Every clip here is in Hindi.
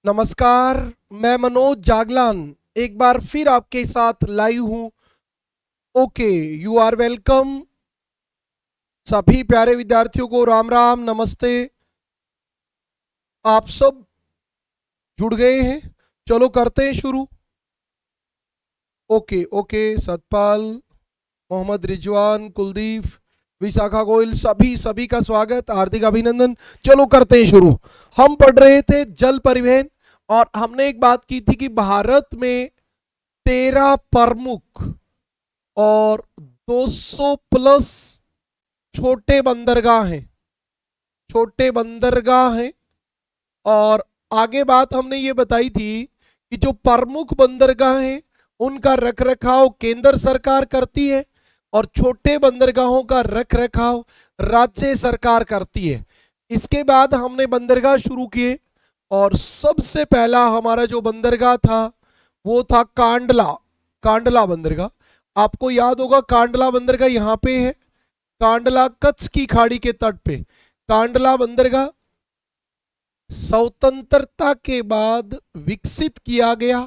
नमस्कार। मैं मनोज जागलान एक बार फिर आपके साथ लाइव हूं। Okay, you are welcome. सभी प्यारे विद्यार्थियों को राम राम नमस्ते। आप सब जुड़ गए हैं, चलो करते हैं शुरू। ओके ओके, सतपाल, मोहम्मद रिजवान, कुलदीप, विशाखा गोयल, सभी सभी का स्वागत, हार्दिक अभिनंदन। चलो करते हैं शुरू। हम पढ़ रहे थे जल परिवहन और हमने एक बात की थी कि भारत में 13 प्रमुख और 200 प्लस छोटे बंदरगाह हैं। छोटे बंदरगाह हैं। और आगे बात हमने ये बताई थी कि जो प्रमुख बंदरगाह हैं उनका रखरखाव केंद्र सरकार करती है और छोटे बंदरगाहों का रखरखाव राज्य सरकार करती है। इसके बाद हमने बंदरगाह शुरू किए और सबसे पहला हमारा जो बंदरगाह था वो था कांडला। कांडला बंदरगाह आपको याद होगा। कांडला बंदरगाह यहाँ पे है, कांडला कच्छ की खाड़ी के तट पे। कांडला बंदरगाह स्वतंत्रता के बाद विकसित किया गया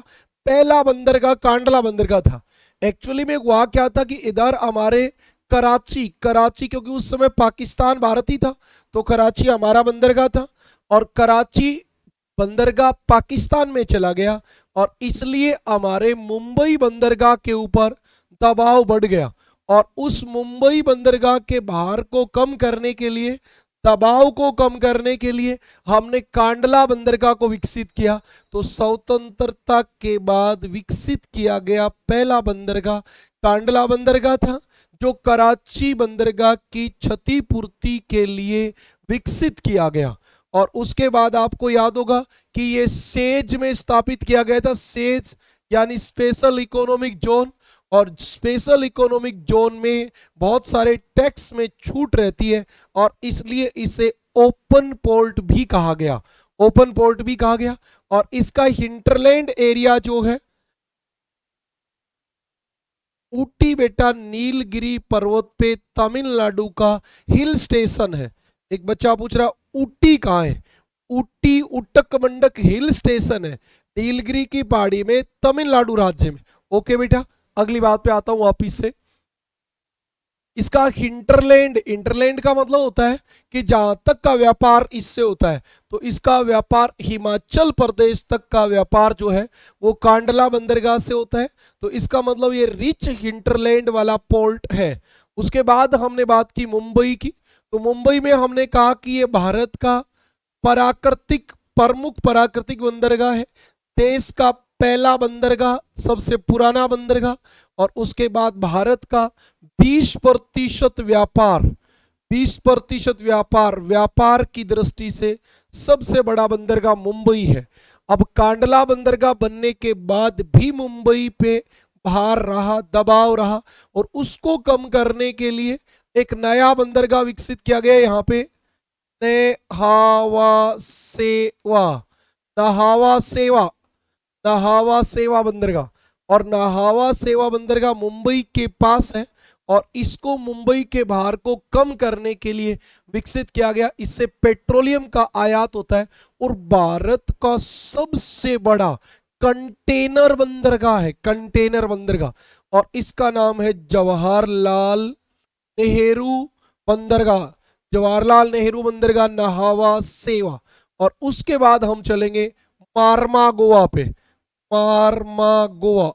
पहला बंदरगाह कांडला बंदरगाह था। एक्चुअली में हुआ क्या था कि इधर हमारे कराची कराची क्योंकि उस समय पाकिस्तान भारत ही था, तो कराची हमारा बंदरगाह था और कराची बंदरगाह पाकिस्तान में चला गया और इसलिए हमारे मुंबई बंदरगाह के ऊपर दबाव बढ़ गया। और उस मुंबई बंदरगाह के भार को कम करने के लिए, दबाव को कम करने के लिए हमने कांडला बंदरगाह को विकसित किया। तो स्वतंत्रता के बाद विकसित किया गया पहला बंदरगाह कांडला बंदरगाह था, जो कराची बंदरगाह की क्षतिपूर्ति के लिए विकसित किया गया। और उसके बाद आपको याद होगा कि ये सेज में स्थापित किया गया था। सेज यानी स्पेशल इकोनॉमिक जोन, और स्पेशल इकोनॉमिक जोन में बहुत सारे टैक्स में छूट रहती है और इसलिए इसे ओपन पोर्ट भी कहा गया। ओपन पोर्ट भी कहा गया। और इसका हिंटरलैंड एरिया जो है, ऊटी बेटा नीलगिरी पर्वत पे तमिलनाडु का हिल स्टेशन है। एक बच्चा पूछ रहा ऊटी कहाँ है। ऊटी उटक मंडक हिल स्टेशन है नीलगिरी की पहाड़ी में, तमिलनाडु राज्य में। ओके बेटा, अगली बात पे आता हूं वापिस से। इसका हिंटरलैंड, इंटरलैंड का मतलब होता है कि जहां तक का व्यापार इससे होता है, तो इसका व्यापार हिमाचल प्रदेश तक का व्यापार जो है वो कांडला बंदरगाह से होता है। तो इसका मतलब ये रिच हिंटरलैंड वाला पोर्ट है। उसके बाद हमने बात की मुंबई की। तो मुंबई में हमने कहा कि ये भारत का प्राकृतिक प्रमुख प्राकृतिक बंदरगाह है, देश का पहला बंदरगाह, सबसे पुराना बंदरगाह। और उसके बाद भारत का 20% व्यापार, 20% व्यापार, व्यापार की दृष्टि से सबसे बड़ा बंदरगाह मुंबई है। अब कांडला बंदरगाह बनने के बाद भी मुंबई पे भार रहा, दबाव रहा, और उसको कम करने के लिए एक नया बंदरगाह विकसित किया गया यहाँ पे, नहावा सेवा। नहावा सेवा, नहावा सेवा बंदरगाह। और नहावा सेवा बंदरगाह मुंबई के पास है और इसको मुंबई के भार को कम करने के लिए विकसित किया गया। इससे पेट्रोलियम का आयात होता है और भारत का सबसे बड़ा कंटेनर बंदरगाह है, कंटेनर बंदरगाह। और इसका नाम है जवाहरलाल नेहरू बंदरगाह। जवाहरलाल नेहरू बंदरगाह, नहावा सेवा। और उसके बाद हम चलेंगे मारमा गोवा पे। मारमा गोवा,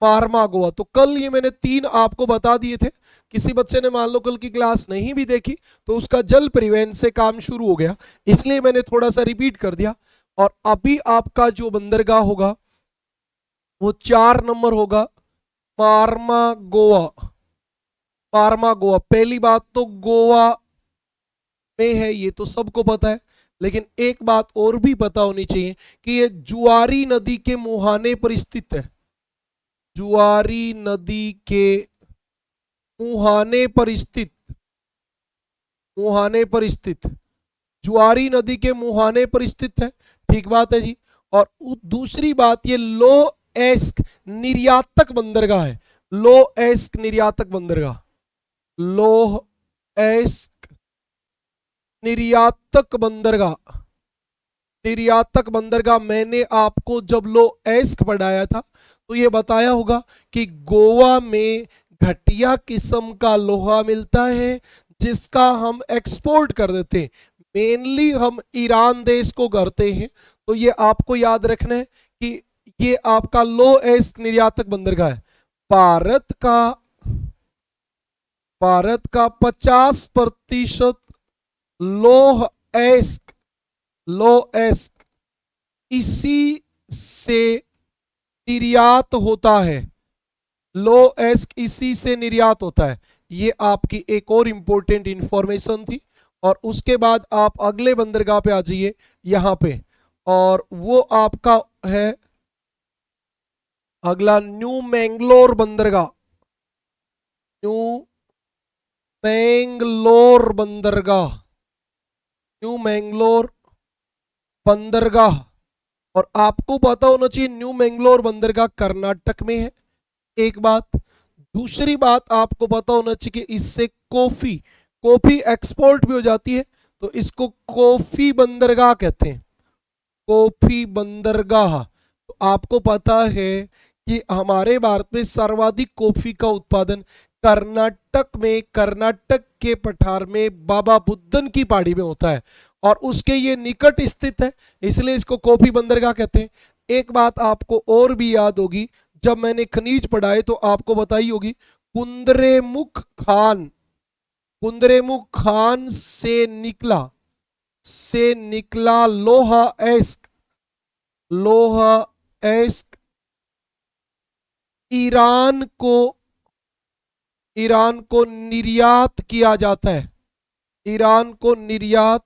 मारमा गोवा। तो कल ये मैंने 3 आपको बता दिए थे। किसी बच्चे ने मान लो कल की क्लास नहीं भी देखी तो उसका जल परिवहन से काम शुरू हो गया, इसलिए मैंने थोड़ा सा रिपीट कर दिया। और अभी आपका जो बंदरगाह होगा वो 4 नंबर होगा, मारमा गोवा। मारमा गोवा, पहली बात तो गोवा में है, ये तो सबको पता है, लेकिन एक बात और भी पता होनी चाहिए कि ये जुआरी नदी के मुहाने पर स्थित है। जुआरी नदी के मुहाने पर स्थित, मुहाने पर स्थित, जुआरी नदी के मुहाने पर स्थित है। ठीक बात है जी। और दूसरी बात, ये लो एस्क निर्यातक बंदरगाह है। लो एस्क निर्यातक बंदरगाह, लोह एस्क निर्यातक बंदरगाह, निर्यातक बंदरगाह, मैंने आपको जब लो एस्क पढ़ाया था तो ये बताया होगा कि गोवा में घटिया किस्म का लोहा मिलता है जिसका हम एक्सपोर्ट कर देते हैं, मेनली हम ईरान देश को करते हैं। तो ये आपको याद रखना है कि ये आपका लो एस्क निर्यातक बंदरगाह है। भारत का 50% लोह एस्क लो एस्क इसी से निर्यात होता है। लो एस्क इसी से निर्यात होता है। ये आपकी एक और इंपॉर्टेंट इंफॉर्मेशन थी। और उसके बाद आप अगले बंदरगाह पे आ जाइए यहां पे, और वो आपका है अगला न्यू मैंगलोर बंदरगाह। न्यू मैंगलोर बंदरगाह, न्यू मैंगलोर बंदरगाह। और आपको पता होना चाहिए न्यू मैंगलोर बंदरगाह कर्नाटक में है, एक बात। दूसरी बात आपको पता होना चाहिए कि इससे कॉफी कॉफी एक्सपोर्ट भी हो जाती है, तो इसको कॉफी बंदरगाह कहते हैं, कॉफी बंदरगाह। तो आपको पता है कि हमारे भारत में सर्वाधिक कॉफी का उत्पादन कर्नाटक में, कर्नाटक के पठार में बाबा बुदन की पहाड़ी में होता है, और उसके ये निकट स्थित है, इसलिए इसको कॉफी बंदरगाह कहते हैं। एक बात आपको और भी याद होगी, जब मैंने खनिज पढ़ाए तो आपको बताई होगी, कुंद्रेमुख खान से निकला लोहा एस्क ईरान को निर्यात किया जाता है, ईरान को निर्यात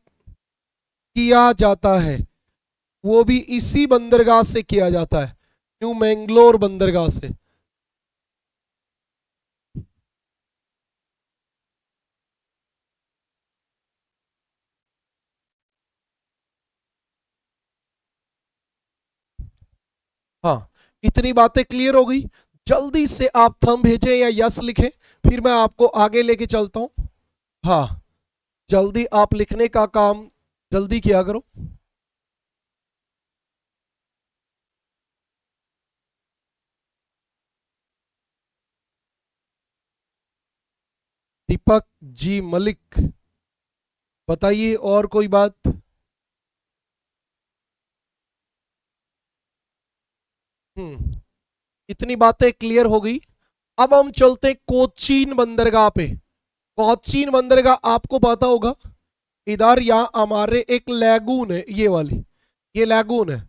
किया जाता है। वो भी इसी बंदरगाह से किया जाता है, न्यू मैंगलोर बंदरगाह से। हाँ, इतनी बातें क्लियर हो गई। जल्दी से आप थंब भेजें या यस लिखें, फिर मैं आपको आगे लेके चलता हूं। हाँ, जल्दी आप लिखने का काम जल्दी किया करो। दीपक जी मलिक, बताइए और कोई बात। इतनी बातें क्लियर हो गई। अब हम चलते कोचीन बंदरगाह पे। कोचीन बंदरगाह आपको पता होगा, इधर यहाँ हमारे एक लैगून है, ये वाली, ये लैगून है,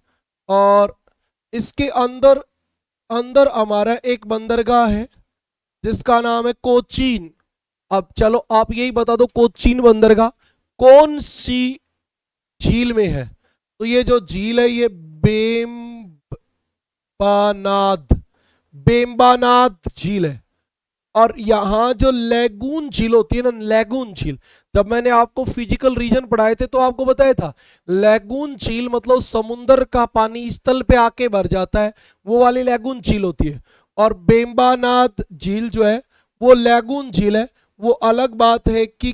और इसके अंदर अंदर हमारा एक बंदरगाह है जिसका नाम है कोचीन। अब चलो आप यही बता दो, कोचीन बंदरगाह कौन सी झील में है। तो ये जो झील है ये बेम्बानाद बेम्बानाद झील है। और यहाँ जो लैगून झील होती है ना, लैगून झील, जब मैंने आपको फिजिकल रीजन पढ़ाए थे तो आपको बताया था, लैगून झील मतलब समुंदर का पानी स्थल पे आके भर जाता है, वो वाली लैगून झील होती है। और बेम्बानाद झील जो है वो लैगून झील है। वो अलग बात है कि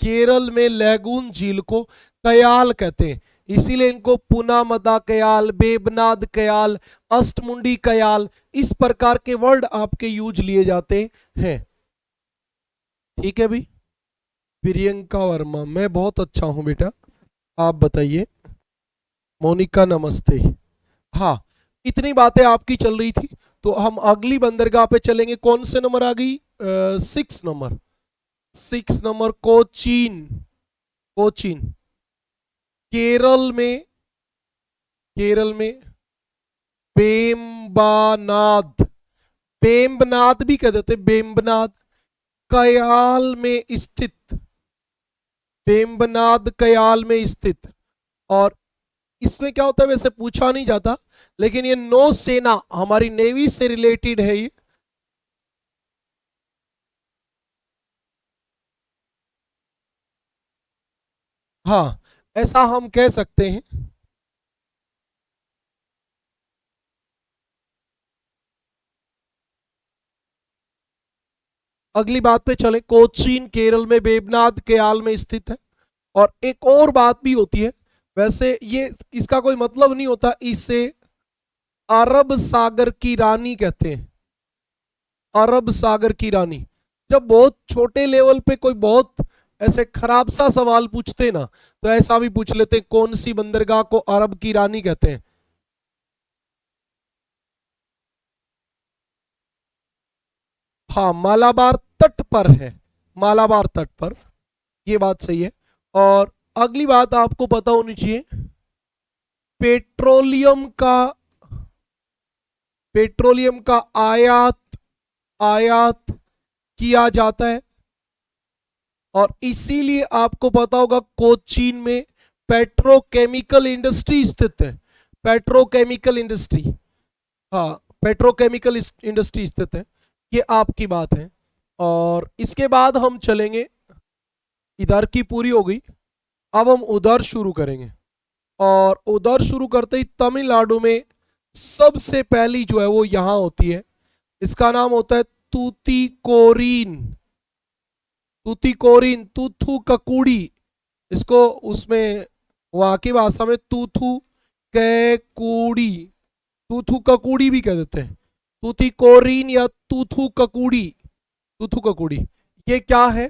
केरल में लैगून झील को कयाल कहते हैं, इसीलिए इनको पुनामदा कयाल, बेबनाद कयाल, अष्टमुंडी कयाल, इस प्रकार के वर्ड आपके यूज लिए जाते हैं। ठीक है भाई। प्रियंका वर्मा, मैं बहुत अच्छा हूं बेटा, आप बताइए। मोनिका नमस्ते। हाँ, इतनी बातें आपकी चल रही थी, तो हम अगली बंदरगाह पे चलेंगे। कौन से नंबर आ गई? 6 नंबर। 6 नंबर कोचीन। कोचीन केरल में, केरल में बेम्बानाद, बेम्बनाद भी कह देते, बेम्बनाद कयाल में स्थित, बेम्बनाद कयाल में स्थित। और इसमें क्या होता है वैसे पूछा नहीं जाता, लेकिन ये नौसेना, हमारी नेवी से रिलेटेड है ये। हाँ, ऐसा हम कह सकते हैं। अगली बात पे चले। कोचीन केरल में बेबनाद कयाल में स्थित है। और एक और बात भी होती है, वैसे ये इसका कोई मतलब नहीं होता, इसे अरब सागर की रानी कहते हैं, अरब सागर की रानी। जब बहुत छोटे लेवल पे कोई बहुत ऐसे खराब सा सवाल पूछते ना, तो ऐसा भी पूछ लेते हैं, कौन सी बंदरगाह को अरब की रानी कहते हैं। हाँ, मालाबार तट पर है, मालाबार तट पर, ये बात सही है। और अगली बात आपको पता होनी चाहिए, पेट्रोलियम का, पेट्रोलियम का आयात, आयात किया जाता है, और इसीलिए आपको पता होगा कोचीन में पेट्रोकेमिकल इंडस्ट्री स्थित है, पेट्रोकेमिकल इंडस्ट्री, हाँ पेट्रोकेमिकल इंडस्ट्री स्थित है। ये आपकी बात है। और इसके बाद हम चलेंगे, इधर की पूरी हो गई, अब हम उधर शुरू करेंगे। और उधर शुरू करते ही तमिलनाडु में सबसे पहली जो है वो यहां होती है, इसका नाम होता है तूतीकोरीन, तूतीकोरीन, तूथू ककूड़ी, इसको उसमें वहां की भाषा में तूथू कैकूड़ी, तूथू ककूड़ी भी कह देते हैं, तूतीकोरीन या तूथू ककूड़ी, तूथू ककूड़ी। ये क्या है,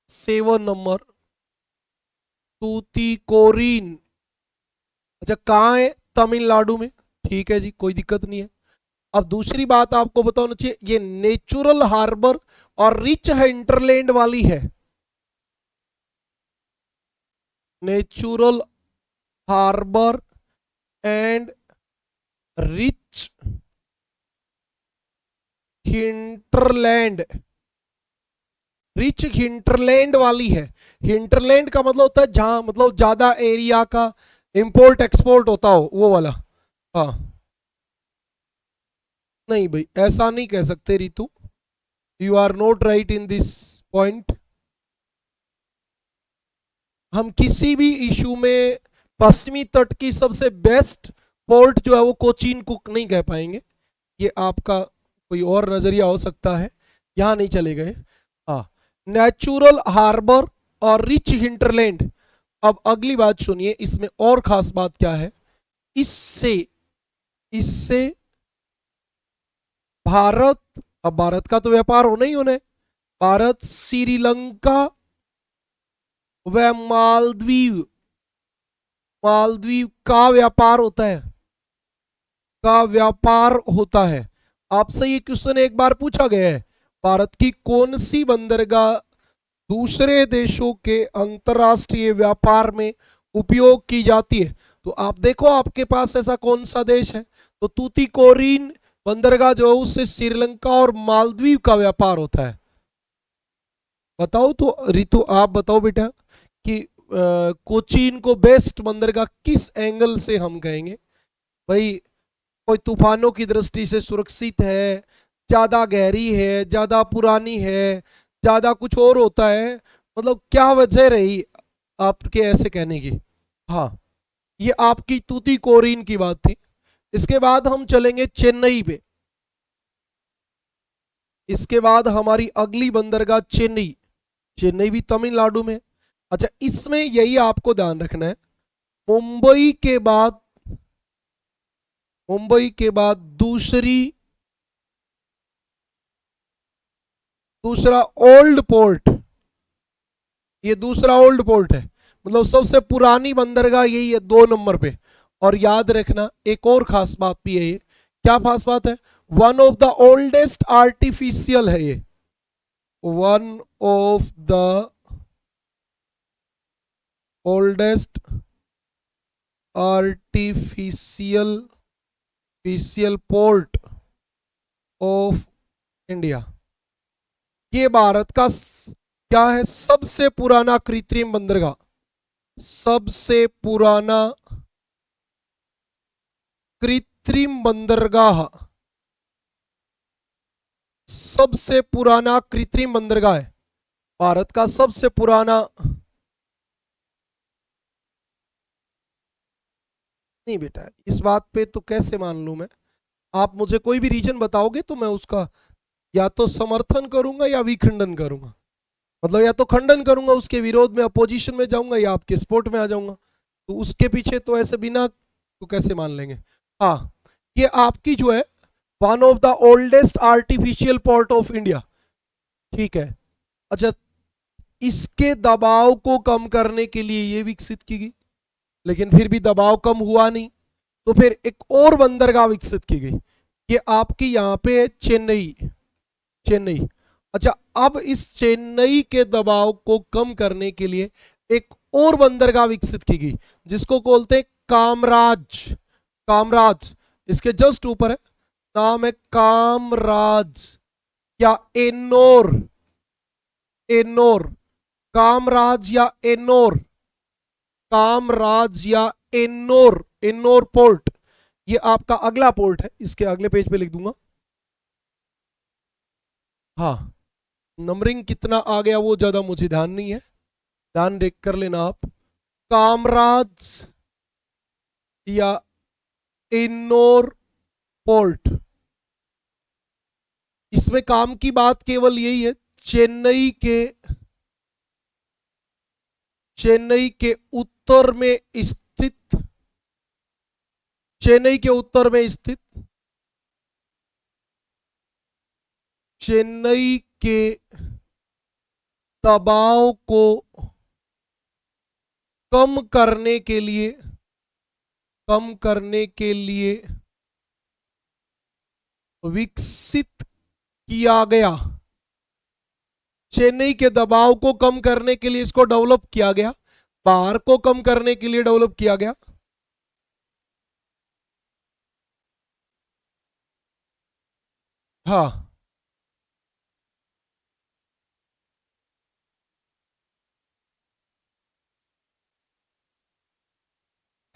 7 नंबर, तूतीकोरीन। अच्छा कहाँ है, तमिलनाडु में, ठीक है जी, कोई दिक्कत नहीं है। अब दूसरी बात आपको बताना चाहिए, ये नेचुरल हार्बर और रिच हिंटरलैंड वाली है, natural harbour and rich hinterland, rich hinterland वाली है। हिंटरलैंड का मतलब होता है जहां मतलब ज्यादा एरिया का इंपोर्ट एक्सपोर्ट होता हो, वो वाला। हाँ, नहीं भाई ऐसा नहीं कह सकते Ritu, you are not right in this point. हम किसी भी इशू में पश्चिमी तट की सबसे बेस्ट पोर्ट जो है वो कोचीन को नहीं कह पाएंगे, ये आपका कोई और नजरिया हो सकता है, यहां नहीं चले गए। हाँ, नेचुरल हार्बर और रिच हिंटरलैंड। अब अगली बात सुनिए, इसमें और खास बात क्या है, इससे, इससे भारत, अब भारत का तो व्यापार होना ही होना है, भारत श्रीलंका व मालदीव, मालदीव का व्यापार होता है, का व्यापार होता है। आपसे ये क्वेश्चन एक बार पूछा गया है, भारत की कौन सी बंदरगाह दूसरे देशों के अंतरराष्ट्रीय व्यापार में उपयोग की जाती है, तो आप देखो आपके पास ऐसा कौन सा देश है, तो तूतीकोरीन बंदरगाह जो है उससे श्रीलंका और मालदीव का व्यापार होता है। बताओ तो रितु, आप बताओ बेटा कि कोचीन को बेस्ट बंदरगाह किस एंगल से हम कहेंगे। भाई कोई तूफानों की दृष्टि से सुरक्षित है, ज्यादा गहरी है, ज्यादा पुरानी है, ज्यादा कुछ और होता है, मतलब क्या वजह रही आपके ऐसे कहने की। हाँ, ये आपकी तूतीकोरीन की बात थी। इसके बाद हम चलेंगे चेन्नई पे, इसके बाद हमारी अगली बंदरगाह चेन्नई, चेन्नई भी तमिलनाडु में। अच्छा इसमें यही आपको ध्यान रखना है, मुंबई के बाद, मुंबई के बाद दूसरी, दूसरा ओल्ड पोर्ट, ये दूसरा ओल्ड पोर्ट है, मतलब सबसे पुरानी बंदरगाह यही है 2 नंबर पे। और याद रखना एक और खास बात भी है, ये क्या खास बात है, one of the oldest artificial है ये, one of the oldest artificial fiscal port of India. ये भारत का क्या है, सबसे पुराना कृत्रिम बंदरगाह, सबसे पुराना कृत्रिम बंदरगाह, सबसे पुराना कृत्रिम बंदरगाह है भारत का, सबसे पुराना। नहीं बेटा इस बात पे तो कैसे मान लूं मैं, आप मुझे कोई भी रीजन बताओगे तो मैं उसका या तो समर्थन करूंगा या विखंडन करूंगा, मतलब या तो खंडन करूंगा उसके विरोध में, अपोजिशन में जाऊंगा, या आपके सपोर्ट में आ जाऊंगा। तो उसके पीछे तो ऐसे बिना तो कैसे मान लेंगे। हाँ, ये आपकी जो है one of the oldest artificial port of India, ठीक है। अच्छा, इसके दबाव को कम करने के लिए ये विकसित की गई, लेकिन फिर भी दबाव कम हुआ नहीं, तो फिर एक और बंदरगाह विकसित की गई। ये आपकी यहाँ पे है चेन्नई, चेन्नई। अच्छा, अब इस चेन्नई के दबाव को कम करने के लिए एक और बंदरगाह विकसित की गई, जिसको बोलते हैं कामराज। कामराज इसके जस्ट ऊपर है, नाम है कामराज या एनोर, एनोर, कामराज या एनोर, कामराज या एनोर, एनोर पोर्ट। ये आपका अगला पोर्ट है, इसके अगले पेज पे लिख दूंगा। हाँ, नंबरिंग कितना आ गया वो ज्यादा मुझे ध्यान नहीं है, ध्यान देख कर लेना आप। कामराज या एनोर पोर्ट, इसमें काम की बात केवल यही है, चेन्नई के उत्तर में स्थित, चेन्नई के उत्तर में स्थित, चेन्नई के दबाव को कम करने के लिए, कम करने के लिए विकसित किया गया, चेन्नई के दबाव को कम करने के लिए इसको डेवलप किया गया, भार को कम करने के लिए डेवलप किया गया। हाँ,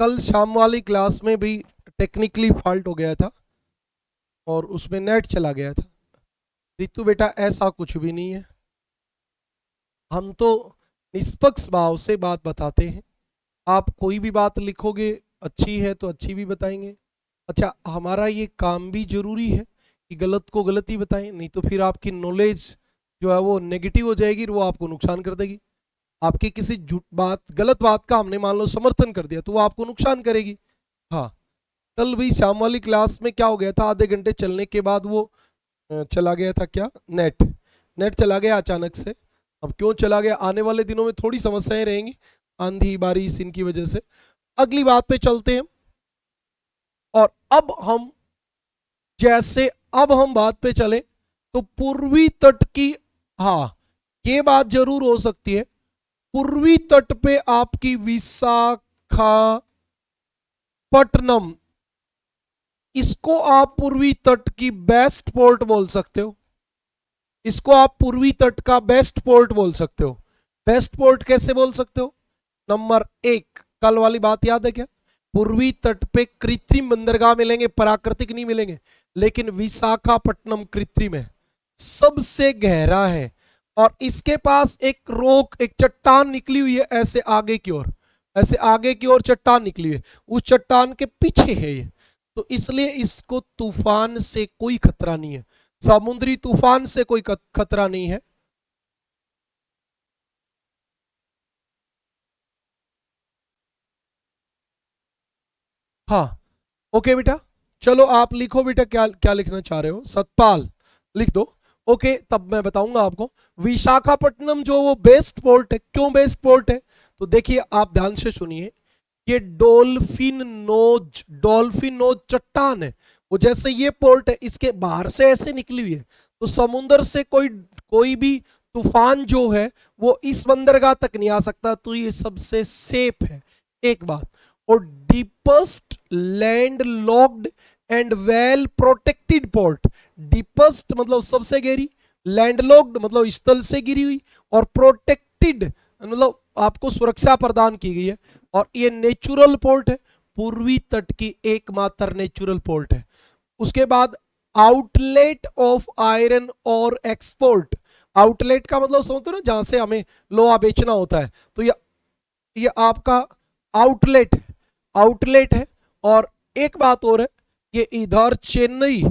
कल शाम वाली क्लास में भी टेक्निकली फॉल्ट हो गया था और उसमें नेट चला गया था। रितु बेटा, ऐसा कुछ भी नहीं है, हम तो निष्पक्ष भाव से बात बताते हैं। आप कोई भी बात लिखोगे अच्छी है तो अच्छी भी बताएंगे। अच्छा, हमारा ये काम भी जरूरी है कि गलत को गलत ही बताएं, नहीं तो फिर आपकी नॉलेज जो है वो नेगेटिव हो जाएगी, वो आपको नुकसान कर देगी। आपकी किसी झूठ बात, गलत बात का हमने मान लो समर्थन कर दिया तो वो आपको नुकसान करेगी। हाँ, कल भी शाम वाली क्लास में क्या हो गया था, आधे घंटे चलने के बाद वो चला गया था, क्या नेट, नेट चला गया अचानक से। अब क्यों चला गया, आने वाले दिनों में थोड़ी समस्याएं रहेंगी, आंधी बारिश इनकी वजह से। अगली बात पे चलते हैं। और अब हम, जैसे अब हम बात पे चले तो पूर्वी तट की, हाँ ये बात जरूर हो सकती है, पूर्वी तट पे आपकी विशाखापट्टनम, इसको आप पूर्वी तट की बेस्ट पोर्ट बोल सकते हो, इसको आप पूर्वी तट का बेस्ट पोर्ट बोल सकते हो। बेस्ट पोर्ट कैसे बोल सकते हो, नंबर एक, कल वाली बात याद है क्या, पूर्वी तट पे कृत्रिम बंदरगाह मिलेंगे, प्राकृतिक नहीं मिलेंगे, लेकिन विशाखापट्टनम कृत्रिम है, सबसे गहरा है, और इसके पास एक रोक, एक चट्टान निकली हुई है ऐसे आगे की ओर, ऐसे आगे की ओर चट्टान निकली हुई है, उस चट्टान के पीछे है ये, तो इसलिए इसको तूफान से कोई खतरा नहीं है, समुद्री तूफान से कोई खतरा नहीं है। हाँ, ओके बेटा, चलो आप लिखो बेटा, क्या क्या लिखना चाह रहे हो, सतपाल लिख दो। ओके, तब मैं बताऊंगा आपको। विशाखापट्टनम जो वो बेस्ट पोर्ट है, क्यों बेस्ट पोर्ट है, तो देखिए आप ध्यान से सुनिए, ये डॉल्फिन नोज चट्टान है, वो जैसे ये पोर्ट है इसके बाहर से ऐसे निकली हुई है, तो समुद्र से कोई कोई भी तूफान जो है वो इस बंदरगाह तक नहीं आ सकता, तो ये सबसे सेफ है, एक बात। और deepest land locked and well protected port, deepest मतलब सबसे गहरी, लैंडलॉक्ड मतलब स्थल से गिरी हुई, और प्रोटेक्टेड मतलब आपको सुरक्षा प्रदान की गई है, और ये नेचुरल पोर्ट है, पूर्वी तट की एकमात्र नेचुरल पोर्ट है। उसके बाद आउटलेट ऑफ आयरन और एक्सपोर्ट, आउटलेट का मतलब समझते हो ना, जहां से हमें लोहा बेचना होता है, तो ये आपका आउटलेट है, आउटलेट है। और एक बात और है, ये इधर चेन्नई,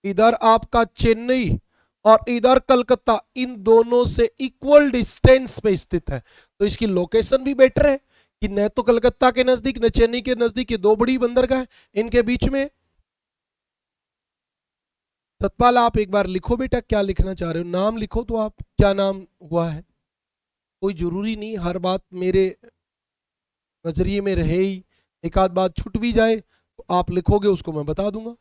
इधर आपका चेन्नई और इधर कलकत्ता, इन दोनों से इक्वल डिस्टेंस पे स्थित है, तो इसकी लोकेशन भी बेटर है, कि न तो कलकत्ता के नजदीक न चेन्नई के नजदीक, ये दो बड़ी बंदरगाह इनके बीच में। सतपाल आप एक बार लिखो बेटा, क्या लिखना चाह रहे हो, नाम लिखो तो आप, क्या नाम हुआ है। कोई जरूरी नहीं हर बात मेरे नजरिए में रहे ही, एक आध बात छूट भी जाए तो आप लिखोगे, उसको मैं बता दूंगा।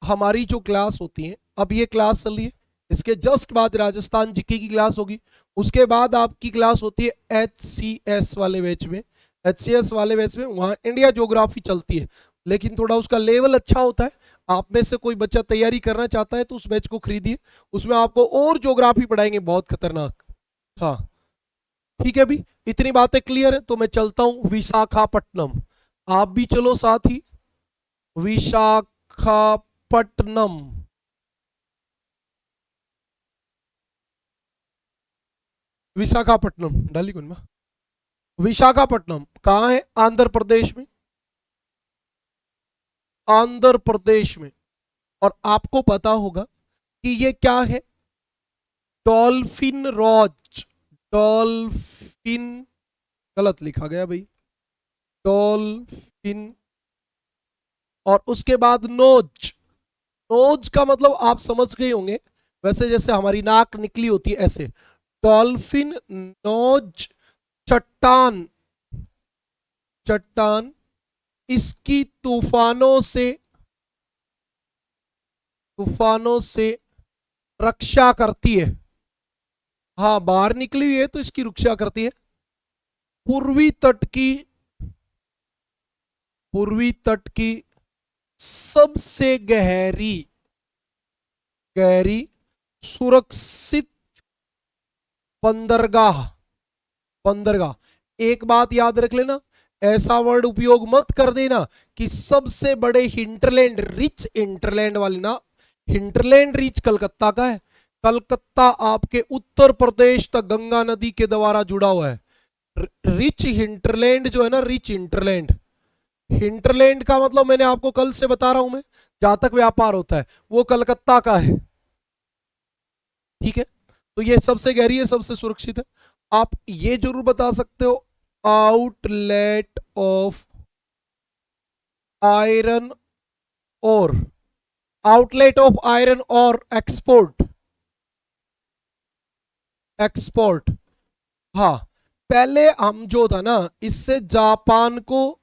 हमारी जो क्लास होती है, अब ये क्लास चल रही है, इसके जस्ट बाद राजस्थान जीके की क्लास होगी, उसके बाद आपकी क्लास होती है HCS वाले बैच में। HCS वाले बैच में वहाँ इंडिया ज्योग्राफी चलती है, लेकिन थोड़ा उसका लेवल अच्छा होता है। आप में से कोई बच्चा तैयारी करना चाहता है तो उस बैच को खरीदिए, उसमें आपको और ज्योग्राफी पढ़ाएंगे बहुत खतरनाक। हाँ ठीक है, भी इतनी बातें क्लियर है तो मैं चलता हूँ विशाखापट्टनम। आप भी चलो साथ ही। विशाखापट्टनम, विशाखापट्टनम डाली कौन में। विशाखापट्टनम कहाँ है, आंध्र प्रदेश में, आंध्र प्रदेश में। और आपको पता होगा कि ये क्या है, डॉल्फिन लॉज, डॉल्फिन, गलत लिखा गया भाई, डॉल्फिन, और उसके बाद नोज। नोज का मतलब आप समझ गए होंगे, वैसे जैसे हमारी नाक निकली होती है ऐसे, डॉल्फिन नोज, चट्टान, चट्टान इसकी तूफानों से रक्षा करती है। हाँ बाहर निकली हुई है तो इसकी रक्षा करती है। पूर्वी तट की, पूर्वी तट की सबसे गहरी, गहरी सुरक्षित बंदरगाह, बंदरगाह। एक बात याद रख लेना, ऐसा वर्ड उपयोग मत कर देना कि सबसे बड़े हिंटरलैंड, रिच हिंटरलैंड वाली ना, हिंटरलैंड रिच कलकत्ता का है। कलकत्ता आपके उत्तर प्रदेश तक गंगा नदी के द्वारा जुड़ा हुआ है। रिच हिंटरलैंड जो है ना, रिच हिंटरलैंड, हिंटरलैंड का मतलब मैंने आपको कल से बता रहा हूं मैं, जहां तक व्यापार होता है वो कलकत्ता का है। ठीक है, तो ये सबसे गहरी है, सबसे सुरक्षित है। आप ये जरूर बता सकते हो, आउटलेट ऑफ आयरन और, आउटलेट ऑफ आयरन और एक्सपोर्ट, एक्सपोर्ट। हाँ पहले हम जो था ना, इससे जापान को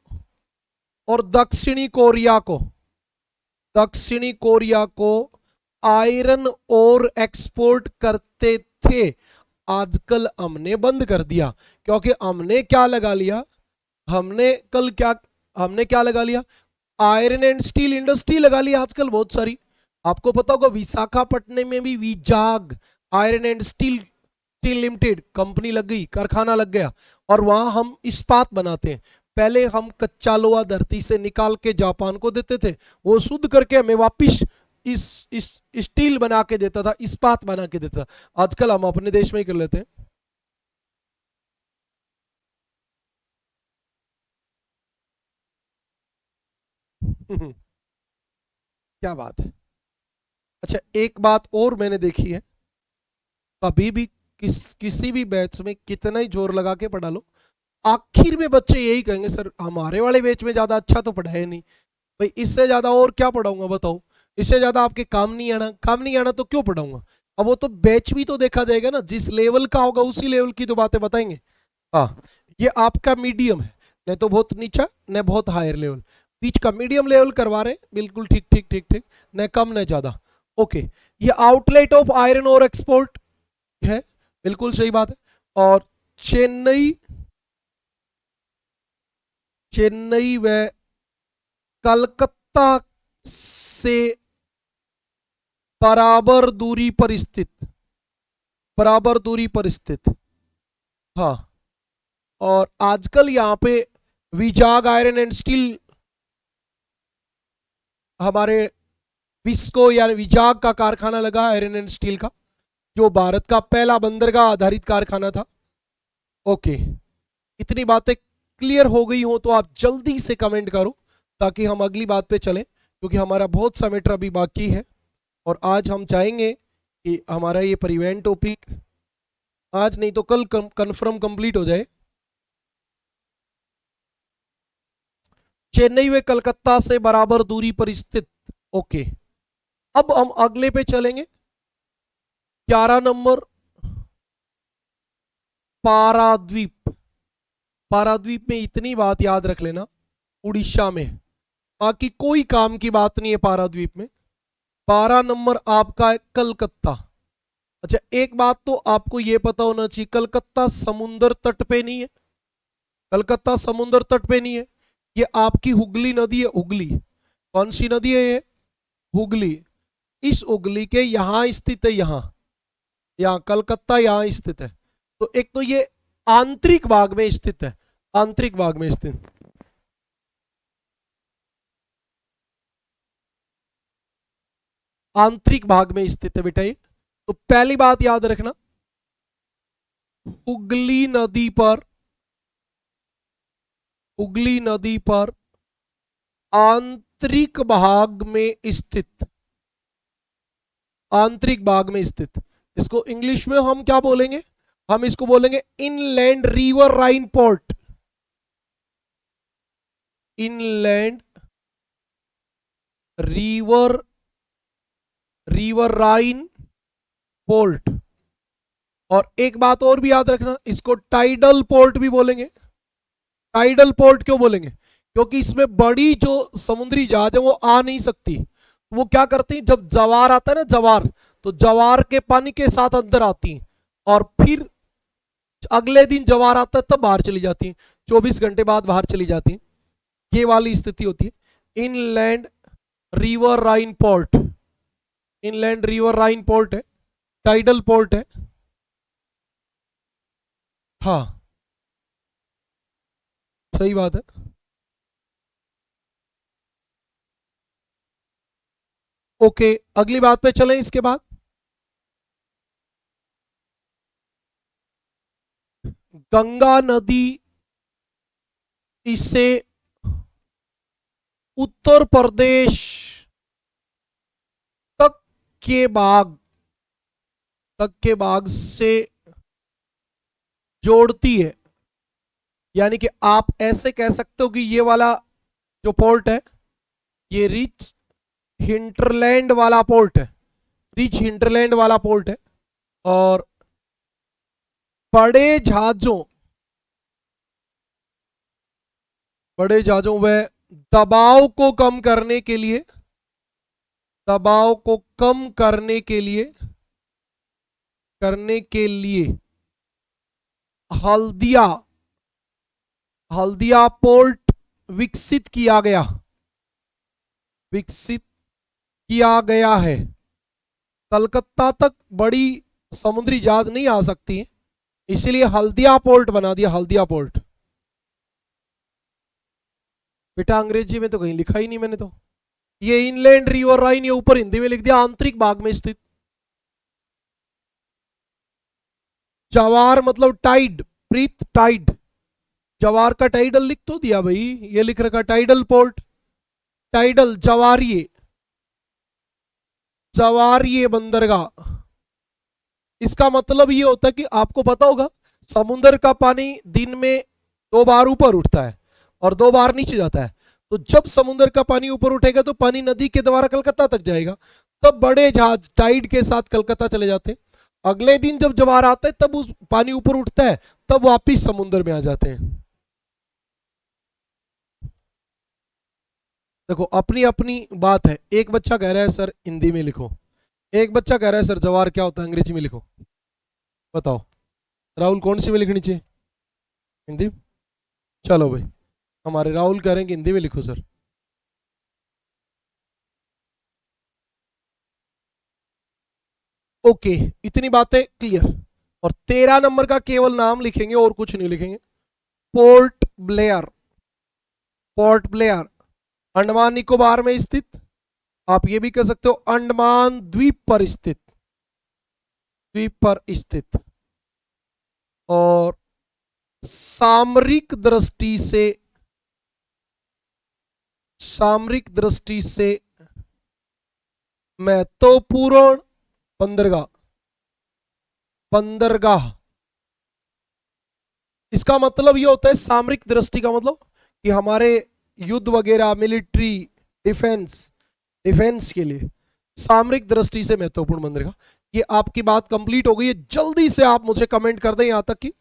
और दक्षिणी कोरिया को, दक्षिणी कोरिया को आयरन और एक्सपोर्ट करते थे। आजकल हमने बंद कर दिया, क्योंकि हमने क्या लगा लिया, हमने कल क्या, हमने क्या लगा लिया, आयरन एंड स्टील इंडस्ट्री लगा ली आजकल बहुत सारी। आपको पता होगा विशाखापट्टनम में भी Vizag iron and steel, steel limited company लग गई, कारखाना लग गया, और वहां हम इस्पात बनाते हैं। पहले हम कच्चा लोहा धरती से निकाल के जापान को देते थे, वो शुद्ध करके हमें वापिस इस स्टील बना के देता था, इस्पात बना के देता था। आजकल हम अपने देश में ही कर लेते हैं। क्या बात है। अच्छा एक बात और मैंने देखी है, कभी भी किसी भी बैच में कितना ही जोर लगा के पढ़ा लो, आखिर में बच्चे यही कहेंगे सर हमारे वाले बैच में ज्यादा अच्छा तो पढ़ाया नहीं। भाई इससे ज्यादा और क्या पढ़ाऊंगा बताओ, इससे ज्यादा आपके काम नहीं आना, काम नहीं आना तो क्यों पढ़ाऊंगा। अब वो तो बैच भी तो देखा जाएगा ना, जिस लेवल का होगा उसी लेवल की तो बातें बताएंगे। हाँ ये आपका मीडियम है, न तो बहुत नीचा न बहुत हायर लेवल, बीच का मीडियम लेवल करवा रहे हैं, बिल्कुल ठीक ठीक ठीक ठीक, न कम न ज्यादा। ओके, ये आउटलेट ऑफ आयरन और एक्सपोर्ट है, बिल्कुल सही बात है। और चेन्नई, चेन्नई व कलकत्ता से बराबर दूरी पर स्थित, बराबर दूरी पर स्थित। हाँ और आजकल यहाँ पे विजाग आयरन एंड स्टील, हमारे विस्को या विजाग का कारखाना लगा आयरन एंड स्टील का, जो भारत का पहला बंदरगाह आधारित कारखाना था। ओके, इतनी बातें क्लियर हो गई हो तो आप जल्दी से कमेंट करो, ताकि हम अगली बात पे चलें, क्योंकि हमारा बहुत सा मैटर अभी बाकी है। और आज हम चाहेंगे कि हमारा ये परिवहन टॉपिक आज नहीं तो कल कंफर्म कंप्लीट हो जाए। चेन्नई व कलकत्ता से बराबर दूरी पर स्थित। ओके, अब हम अगले पे चलेंगे। 11 नंबर, पाराद्वीप। पाराद्वीप में इतनी बात याद रख लेना, उड़ीसा में, बाकी कोई काम की बात नहीं है पाराद्वीप में। 12 नंबर आपका है कलकत्ता। अच्छा, एक बात तो आपको यह पता होना चाहिए, कलकत्ता समुद्र तट पे नहीं है। कलकत्ता समुद्र तट पे नहीं है, ये आपकी हुगली नदी है। हुगली कौन सी नदी है? ये हुगली। इस हुगली के यहां स्थित है, यहां कलकत्ता यहां स्थित है। तो एक तो ये आंतरिक भाग में स्थित है, आंतरिक भाग में स्थित, आंतरिक भाग में स्थित है बेटा ये। तो पहली बात याद रखना, हुगली नदी पर, हुगली नदी पर आंतरिक भाग में स्थित, आंतरिक भाग में स्थित। इसको इंग्लिश में हम क्या बोलेंगे? हम इसको बोलेंगे इनलैंड रिवर राइन पोर्ट। इनलैंड रिवर, रिवर राइन पोर्ट। और एक बात और भी याद रखना, इसको टाइडल पोर्ट भी बोलेंगे। टाइडल पोर्ट क्यों बोलेंगे? क्योंकि इसमें बड़ी जो समुद्री जहाज है वो आ नहीं सकती। वो क्या करती हैं, जब जवार आता है ना, जवार, तो जवार के पानी के साथ अंदर आती हैं और फिर अगले दिन जवार आता है तब बाहर चली जाती हैं, 24 घंटे बाद बाहर चली जाती हैं। ये वाली स्थिति होती है। इनलैंड रिवर राइन पोर्ट, इनलैंड रिवर राइन पोर्ट है, टाइडल पोर्ट है। हाँ, सही बात है। ओके, अगली बात पे चलें। इसके बाद गंगा नदी इसे उत्तर प्रदेश तक के भाग, तक के भाग से जोड़ती है। यानी कि आप ऐसे कह सकते हो कि ये वाला जो पोर्ट है, ये रिच हिंटरलैंड वाला पोर्ट है, रिच हिंटरलैंड वाला पोर्ट है। और बड़े जहाजों, बड़े जहाजों व दबाव को कम करने के लिए, दबाव को कम करने के लिए, करने के लिए हल्दिया, हल्दिया पोर्ट विकसित किया गया, विकसित किया गया है। कलकत्ता तक बड़ी समुद्री जहाज नहीं आ सकती, इसीलिए हल्दिया पोर्ट बना दिया, हल्दिया पोर्ट। बेटा अंग्रेजी में तो कहीं लिखा ही नहीं मैंने तो। ये इनलैंड रिवर राइन, ये ऊपर हिंदी में लिख दिया आंतरिक भाग में स्थित। जवार मतलब टाइड, प्रीत टाइड, जवार का टाइडल लिख तो दिया भाई, ये लिख रखा टाइडल पोर्ट। टाइडल जवारिये, जवारिये बंदरगाह। इसका मतलब ये होता है कि आपको पता होगा समुद्र का पानी दिन में 2 बार ऊपर उठता है और 2 बार नीचे जाता है। तो जब समुद्र का पानी ऊपर उठेगा तो पानी नदी के द्वारा कलकत्ता तक जाएगा, तब बड़े जहाज टाइड के साथ कलकत्ता चले जाते हैं। अगले दिन जब जवार आता है तब उस पानी ऊपर उठता है, तब वापिस समुद्र में आ जाते हैं। देखो अपनी अपनी बात है। एक बच्चा कह रहा है सर हिंदी में लिखो, एक बच्चा कह रहा है सर जवार क्या होता है अंग्रेजी में लिखो। बताओ राहुल कौन सी में लिखनी चाहिए? हिंदी। चलो भाई, हमारे राहुल कह रहे हैं कि हिंदी में लिखो सर। ओके, इतनी बातें क्लियर। और 13 नंबर का केवल नाम लिखेंगे और कुछ नहीं लिखेंगे। Port Blair, port Blair Andaman Nicobar में स्थित, आप ये भी कह सकते हो अंडमान द्वीप पर स्थित, द्वीप पर स्थित। और सामरिक दृष्टि से, सामरिक दृष्टि से महत्वपूर्ण बंदरगाह, बंदरगाह। इसका मतलब ये होता है सामरिक दृष्टि का मतलब कि हमारे युद्ध वगैरह, मिलिट्री, डिफेंस, डिफेंस के लिए सामरिक दृष्टि से महत्वपूर्ण बंदरगाह। ये आपकी बात कंप्लीट हो गई है। जल्दी से आप मुझे कमेंट कर दें यहां तक कि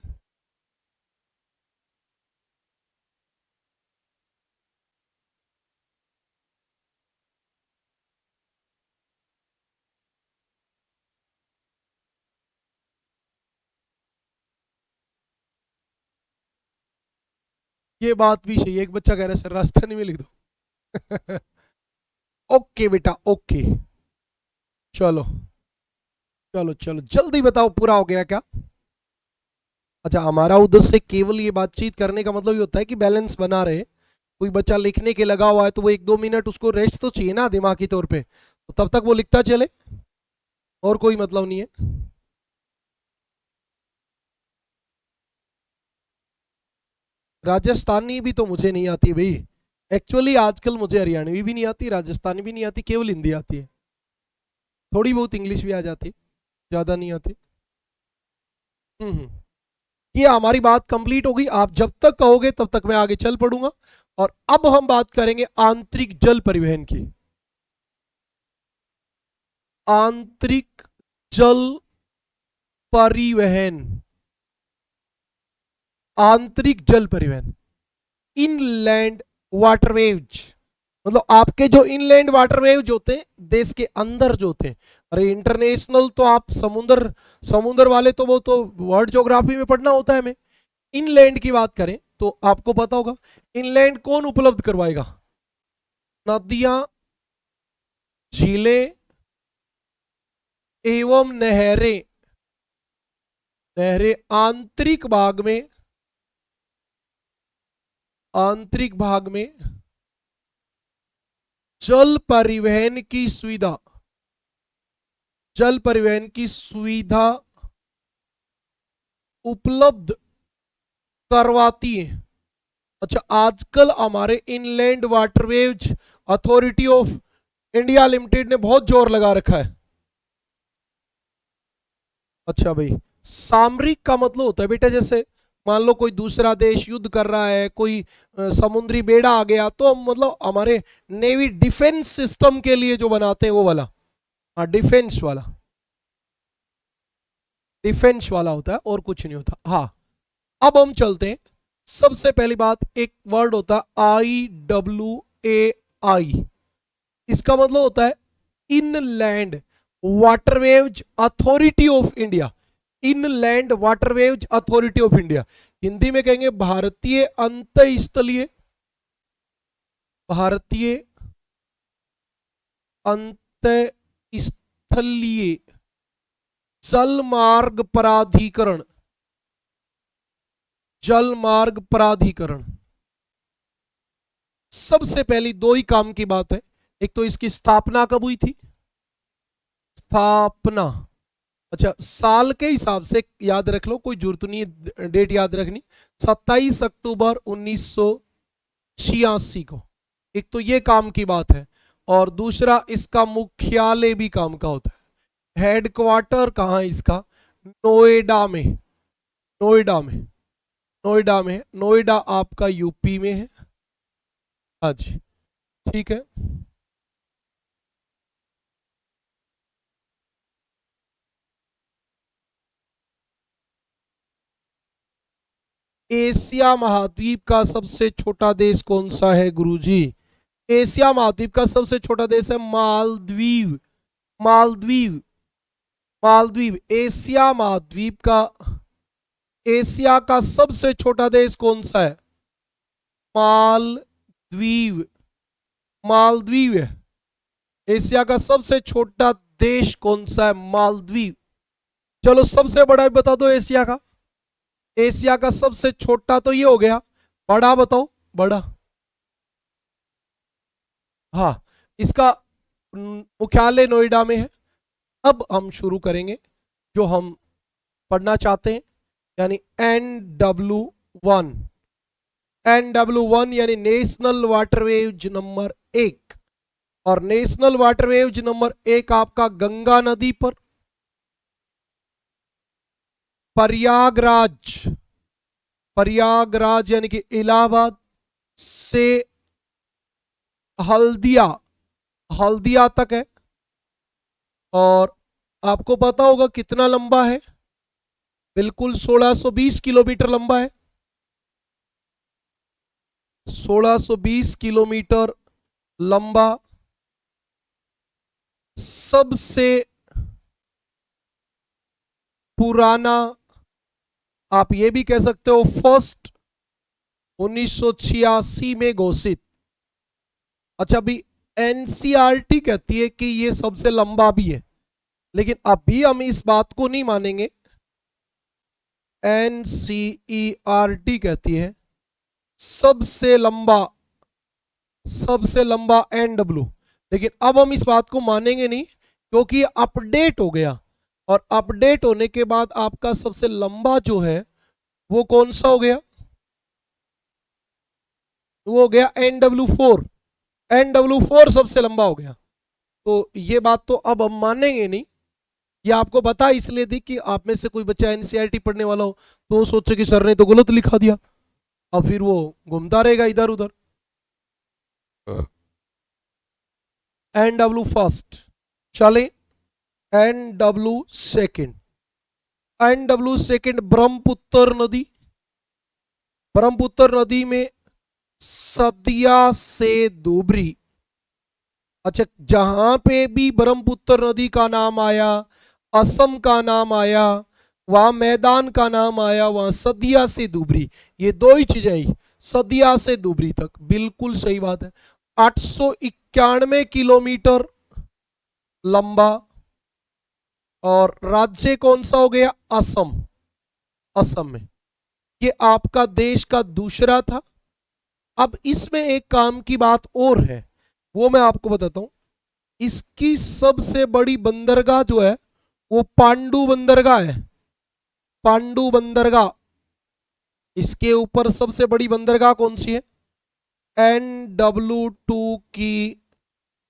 ये बात भी सही है। एक बच्चा कह रहा है सर राजधानी में लिख दो। ओके बेटा, ओके। चलो चलो चलो, जल्दी बताओ पूरा हो गया क्या? अच्छा, हमारा उद्देश्य केवल ये बातचीत करने का मतलब ये होता है कि बैलेंस बना रहे। कोई बच्चा लिखने के लगा हुआ है तो वो 1-2 मिनट उसको रेस्ट तो चाहिए ना दिमागी तौर पे, तो तब तक वो लिखता चले, और कोई मतलब नहीं है। राजस्थानी भी तो मुझे नहीं आती भाई। एक्चुअली आजकल मुझे हरियाणवी भी नहीं आती, राजस्थानी भी नहीं आती, केवल हिंदी आती है। थोड़ी बहुत इंग्लिश भी आ जाती है, ज़्यादा नहीं आती। हम्म। ये हमारी बात कंप्लीट हो गई। आप जब तक कहोगे तब तक मैं आगे चल पड़ूंगा। और अब हम बात करेंगे आंतरिक जल परिवहन की। आंतरिक जल परिवहन, आंतरिक जल परिवहन, इनलैंड वाटरवेज। मतलब आपके जो इनलैंड वाटरवेज होते हैं देश के अंदर जो होते हैं। अरे इंटरनेशनल तो आप समुद्र, समुद्र वाले तो वो तो वर्ल्ड ज्योग्राफी में पढ़ना होता है हमें। इनलैंड की बात करें तो आपको पता होगा इनलैंड कौन उपलब्ध करवाएगा? नदियां, झीलें एवं नहरें। नहरें आंतरिक भाग में, आंतरिक भाग में जल परिवहन की सुविधा, जल परिवहन की सुविधा उपलब्ध करवाती है। अच्छा, आजकल हमारे inland waterways authority of India limited ने बहुत जोर लगा रखा है। अच्छा भाई, सामरिक का मतलब होता है बेटा जैसे मान लो कोई दूसरा देश युद्ध कर रहा है, कोई समुद्री बेड़ा आ गया, तो मतलब हमारे नेवी डिफेंस सिस्टम के लिए जो बनाते हैं वो वाला। हाँ, डिफेंस वाला, डिफेंस वाला होता है और कुछ नहीं होता। हाँ, अब हम चलते हैं। सबसे पहली बात, एक वर्ड होता है IWAI। इसका मतलब होता है inland waterways authority of India. Inland waterways authority of India, Hindi में कहेंगे भारतीय अंतःस्थलीय, भारतीय अंतःस्थलीय जल मार्ग प्राधिकरण, जल मार्ग प्राधिकरण। सबसे पहली दो ही काम की बात है। एक तो इसकी स्थापना कब हुई थी? स्थापना, अच्छा साल के हिसाब से याद रख लो, कोई जरूरत नहीं है डेट याद रखनी। 27 अक्टूबर 1986 को। एक तो ये काम की बात है, और दूसरा इसका मुख्यालय भी काम का होता है। हेडक्वार्टर कहाँ है इसका? नोएडा में, नोएडा में, नोएडा में। नोएडा आपका यूपी में है। हाँ जी, ठीक है। एशिया महाद्वीप का सबसे छोटा देश कौन सा है गुरुजी? एशिया महाद्वीप का सबसे छोटा देश है मालदीव। मालदीव, मालदीव एशिया महाद्वीप का, एशिया का सबसे छोटा देश कौन सा है? मालदीव, मालदीव है एशिया का सबसे छोटा देश। कौन सा है? मालदीव। चलो सबसे बड़ा भी बता दो एशिया का। एशिया का सबसे छोटा तो ये हो गया, बड़ा बताओ, बड़ा। हाँ, इसका मुख्यालय नोएडा में है। अब हम शुरू करेंगे जो हम पढ़ना चाहते हैं, यानी NW1। NW1 यानी नेशनल वाटरवेज नंबर 1। और नेशनल वाटरवेज नंबर 1 आपका गंगा नदी पर, प्रयागराज, प्रयागराज यानी कि इलाहाबाद से हल्दिया, हल्दिया तक है। और आपको पता होगा कितना लंबा है, बिल्कुल 1620 किलोमीटर लंबा है। 1620 किलोमीटर लंबा, सबसे पुराना, आप ये भी कह सकते हो फर्स्ट, 1986 में घोषित। अच्छा, अभी एनसीईआरटी कहती है कि ये सबसे लंबा भी है, लेकिन अभी हम इस बात को नहीं मानेंगे। एनसीईआरटी कहती है सबसे लंबा, सबसे लंबा एनडब्ल्यू, लेकिन अब हम इस बात को मानेंगे नहीं, क्योंकि अपडेट हो गया। और अपडेट होने के बाद आपका सबसे लंबा जो है वो कौन सा हो गया, वो हो गया NW4। NW4 सबसे लंबा हो गया। तो ये बात तो अब हम मानेंगे नहीं। ये आपको बता इसलिए थी कि आप में से कोई बच्चा एनसीईआरटी पढ़ने वाला हो तो वो सोचे कि सर ने तो गलत लिखा दिया, अब फिर वो घूमता रहेगा इधर उधर। NW फर्स्ट, चले NW second. NW second Brahmaputra नदी, ब्रह्मपुत्र नदी में सदिया से धुबरी। अच्छा, जहां पे भी ब्रह्मपुत्र नदी का नाम आया, असम का नाम आया, वहां मैदान का नाम आया, वहां सदिया से धुबरी, ये दो ही चीजें आई, सदिया से धुबरी तक, बिल्कुल सही बात है। 891 किलोमीटर लंबा। और राज्य कौन सा हो गया, असम, असम में। ये आपका देश का दूसरा था। अब इसमें एक काम की बात और है, वो मैं आपको बताता हूं। इसकी सबसे बड़ी बंदरगाह जो है वो पांडु बंदरगाह है, पांडु बंदरगाह। इसके ऊपर सबसे बड़ी बंदरगाह कौन सी है, NW2 की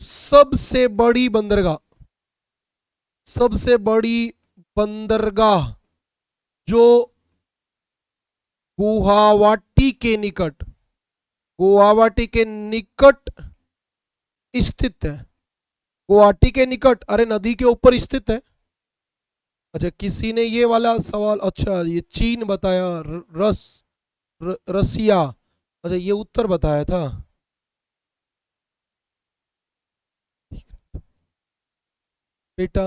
सबसे बड़ी बंदरगाह, सबसे बड़ी बंदरगाह जो गुवाहाटी के निकट, गुवाहाटी के निकट स्थित है। गुवाहाटी के निकट, अरे नदी के ऊपर स्थित है। अच्छा, किसी ने ये वाला सवाल, अच्छा ये चीन बताया, रसिया, अच्छा ये उत्तर बताया था। बेटा,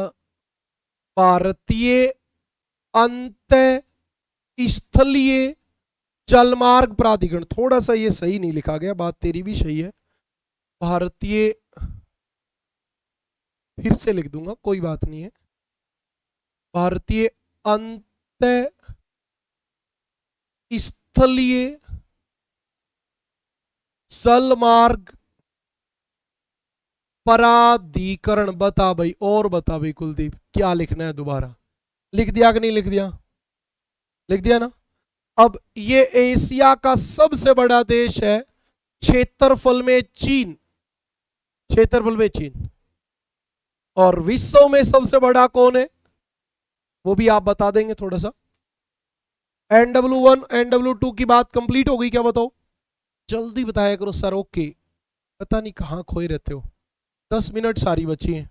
भारतीय अंत स्थलीय जलमार्ग प्राधिकरण, थोड़ा सा ये सही नहीं लिखा गया, बात तेरी भी सही है। भारतीय, फिर से लिख दूंगा कोई बात नहीं है, भारतीय अंत स्थलीय जलमार्ग प्राधिकरण। बता भाई, और बता भाई कुलदीप, क्या लिखना है दोबारा, लिख दिया कि नहीं लिख दिया, लिख दिया ना। अब ये एशिया का सबसे बड़ा देश है क्षेत्रफल में, चीन, क्षेत्रफल में चीन। और विश्व में सबसे बड़ा कौन है, वो भी आप बता देंगे थोड़ा सा। NW1 NW2 की बात कंप्लीट हो गई क्या, बताओ जल्दी बताया करो सर। ओके, पता नहीं कहाँ खोए रहते हो, 10 मिनट सारी बची हैं।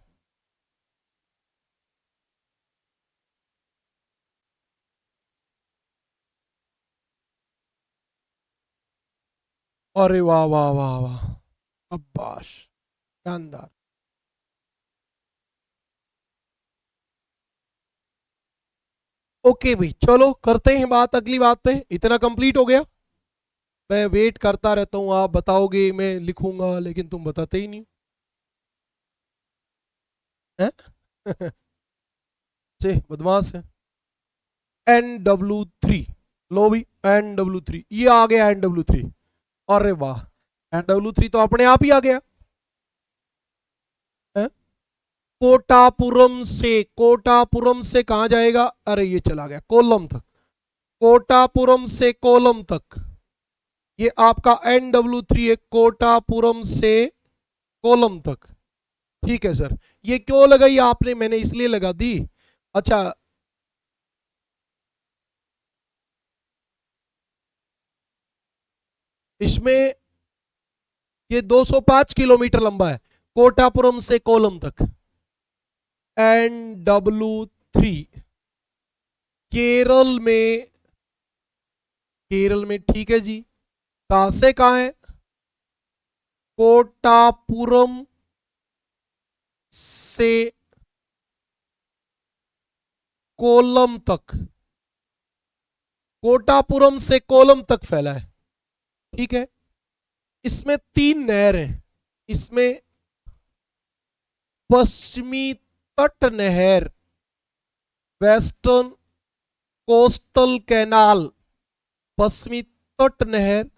अरे वाह वाह वाह वाह, अब्बाश, शानदार। ओके भाई, चलो करते हैं बात अगली बात पे। इतना कंप्लीट हो गया, मैं वेट करता रहता हूँ, आप बताओगे मैं लिखूंगा, लेकिन तुम बताते ही नहीं है। बदमाश है। NW3, लो भी NW3, ये आ गया NW3। अरे वाह, NW3 तो अपने आप ही आ गया है? कोटापुरम से, कोटापुरम से कहां जाएगा, अरे ये चला गया कोल्लम तक, कोटापुरम से कोल्लम तक, ये आपका NW3 है, कोटापुरम से कोल्लम तक। ठीक है सर, ये क्यों लगाई आपने, मैंने इसलिए लगा दी। अच्छा, इसमें ये 205 किलोमीटर लंबा है, कोटापुरम से कोलम तक। NW3 केरल में, केरल में ठीक है जी। कहां से कहां है? कोटापुरम से कोलम तक, कोटापुरम से कोलम तक फैला है, ठीक है। इसमें 3 नहर हैं। इसमें पश्चिमी तट नहर, वेस्टर्न कोस्टल कैनाल, पश्चिमी तट नहर,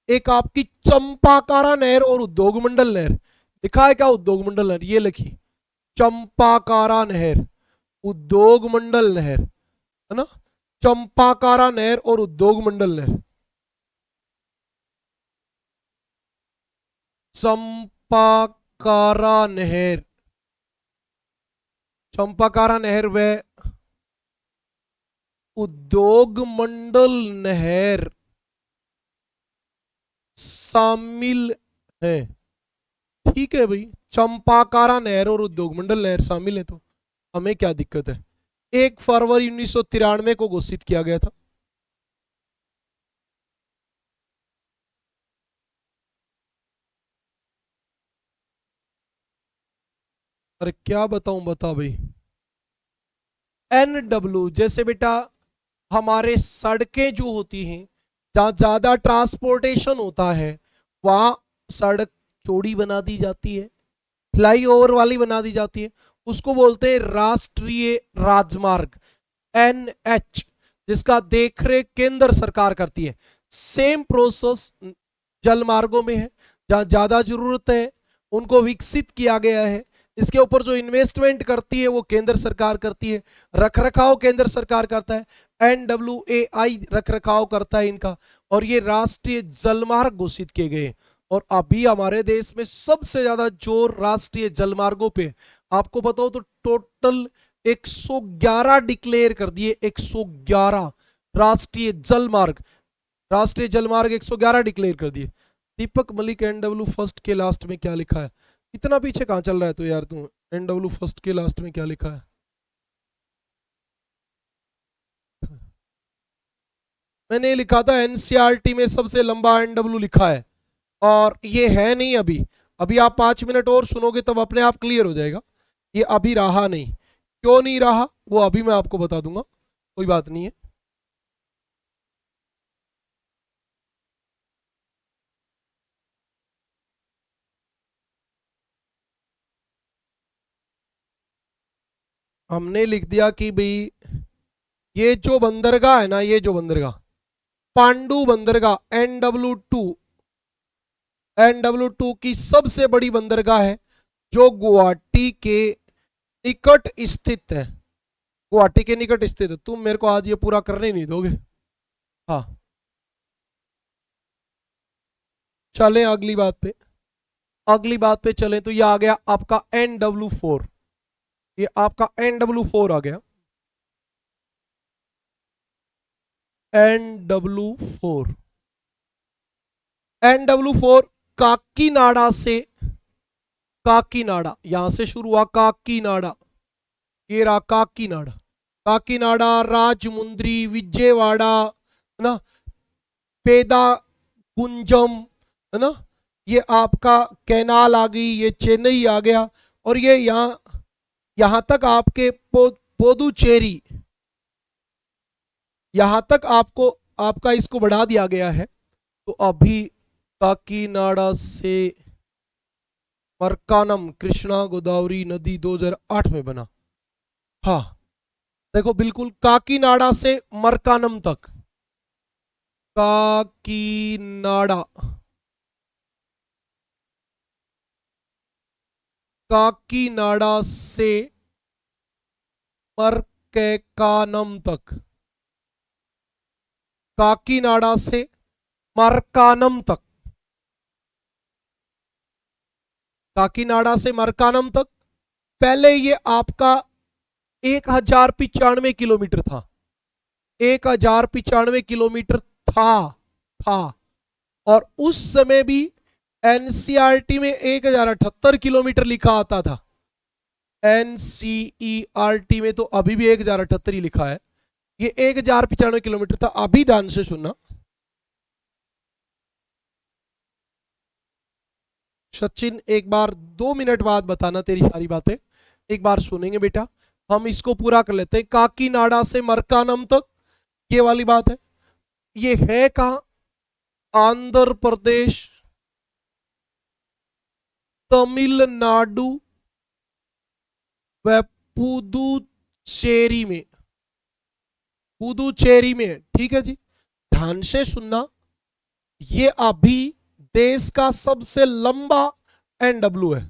एक आपकी चंपाकारा नहर और उद्योग मंडल नहर। लिखा है क्या उद्योग मंडल नहर? ये लिखी, चंपाकारा नहर, उद्योग मंडल नहर, है ना। चंपाकारा नहर और उद्योग मंडल नहर। चंपाकारा नहर, चंपाकारा नहर व उद्योग मंडल नहर शामिल है, ठीक है भाई। चंपाकारा नहर और उद्योग मंडल नहर शामिल है, तो हमें क्या दिक्कत है। 1 फरवरी 1993 को घोषित किया गया था। अरे क्या बताऊं, बता भाई। NW जैसे बेटा हमारे सड़कें जो होती हैं, जहां ज्यादा ट्रांसपोर्टेशन होता है, वहां सड़क चौड़ी बना दी जाती है, फ्लाईओवर वाली बना दी जाती है, उसको बोलते हैं राष्ट्रीय राजमार्ग, NH, जिसका देखरेख केंद्र सरकार करती है। सेम प्रोसेस जल मार्गों में है, जहां ज्यादा जरूरत है उनको विकसित किया गया है। इसके ऊपर जो इन्वेस्टमेंट करती है वो केंद्र सरकार करती है, रखरखाव केंद्र सरकार करता है, NWAI रखरखाव करता है इनका, और ये राष्ट्रीय जलमार्ग घोषित किए गए। और अभी हमारे देश में सबसे ज्यादा जोर राष्ट्रीय जलमार्गों पे। आपको बताओ तो टोटल 111 डिक्लेयर कर दिए, 111 राष्ट्रीय जलमार्ग, राष्ट्रीय जलमार्ग 111 डिक्लेयर कर दिए। दीपक मलिक NW फर्स्ट के लास्ट में क्या लिखा है? इतना पीछे कहां चल रहा है तो यार तू? NW फर्स्ट के लास्ट में क्या लिखा है? मैंने लिखा था NCERT में सबसे लंबा NW लिखा है, और ये है नहीं अभी। अभी आप 5 मिनट और सुनोगे तब अपने आप क्लियर हो जाएगा। ये अभी रहा नहीं, क्यों नहीं रहा वो अभी मैं आपको बता दूंगा, कोई बात नहीं है। हमने लिख दिया कि भाई ये जो बंदरगाह है ना, ये जो बंदरगाह पांडु बंदरगाह NW2, NW2 की सबसे बड़ी बंदरगाह है, जो गुवाहाटी के निकट स्थित है। गुवाहाटी के निकट स्थित है। तुम मेरे को आज ये पूरा करने नहीं दोगे। हाँ, चलें अगली बात पे। अगली बात पे चलें तो ये आ गया आपका NW4, ये आपका NW4 आ गया, NW4। NW4 काकीनाडा से, काकीनाडा यहां से शुरू हुआ, काकीनाडा, ये रहा काकीनाडा, काकीनाडा, राजमुंद्री, विजयवाड़ा, है ना, पेदा कुंजम, है ना, ये आपका कैनाल आ गई, ये चेन्नई आ गया, और ये यहां तक आपके पोदुचेरी, यहां तक आपको आपका इसको बढ़ा दिया गया है। तो अभी काकीनाडा से मरकानम, कृष्णा गोदावरी नदी 2008 में बना। हाँ देखो, बिल्कुल काकीनाडा से मरकानम तक, काकीनाडा, काकीनाडा से मरकैकानम तक, काकीनाडा से मरकानम तक, काकीनाडा से मरकानम तक। पहले ये आपका 1095 किलोमीटर था, 1095 किलोमीटर था। और उस समय भी एनसीईआरटी में 1078 किलोमीटर लिखा आता था। एनसीईआरटी में तो अभी भी 1078 ही लिखा है, ये 1095 किलोमीटर था। अभी ध्यान से सुनना, सचिन एक बार 2 मिनट बाद बताना तेरी सारी बातें, एक बार सुनेंगे बेटा। हम इसको पूरा कर लेते हैं। काकीनाडा से मरकानम तक ये वाली बात है। ये है कहां? आंध्र प्रदेश, तमिलनाडु व पुदुचेरी में, पुदुचेरी में, ठीक है जी। ध्यान से सुनना, ये अभी देश का सबसे लंबा एनडब्ल्यू है,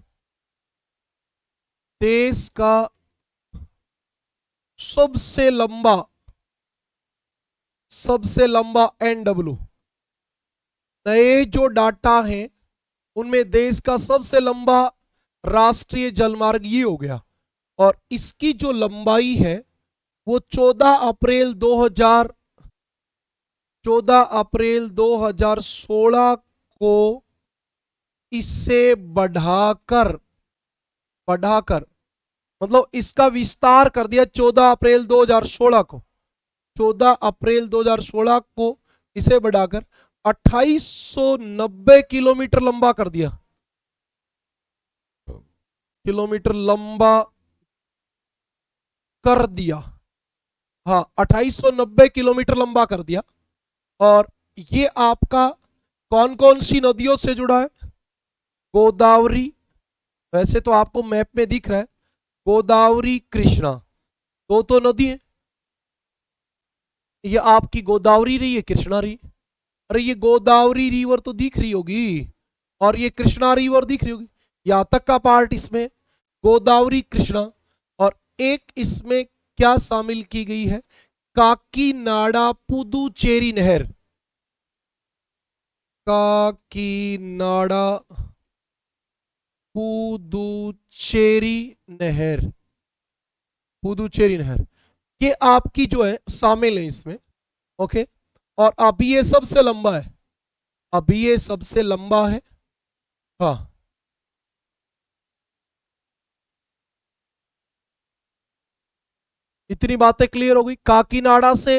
देश का सबसे लंबा एनडब्ल्यू। नए जो डाटा हैं उनमें देश का सबसे लंबा राष्ट्रीय जलमार्ग ये हो गया, और इसकी जो लंबाई है वो 14 अप्रैल 2016 को इससे बढ़ाकर मतलब इसका विस्तार कर दिया 14 अप्रैल 2016 को, 14 अप्रैल 2016 को इसे बढ़ाकर 2890 किलोमीटर लंबा कर दिया, किलोमीटर लंबा कर दिया। हाँ, 2890 किलोमीटर लंबा कर दिया। और ये आपका कौन कौन सी नदियों से जुड़ा है? गोदावरी, वैसे तो आपको मैप में दिख रहा है, गोदावरी कृष्णा, तो नदी है। ये आपकी गोदावरी रही है, कृष्णा रही। अरे ये गोदावरी रिवर तो दिख रही होगी, और ये कृष्णा रिवर दिख रही होगी। यहां तक का पार्ट इसमें गोदावरी कृष्णा, और एक इसमें क्या शामिल की गई है? काकीनाडा पुदुचेरी नहर, काकीनाडा पुदुचेरी नहर, पुदुचेरी नहर, ये आपकी जो है शामिल है इसमें। ओके, और अभी ये सबसे लंबा है, अभी ये सबसे लंबा है। हाँ, इतनी बातें क्लियर हो गई। काकीनाडा से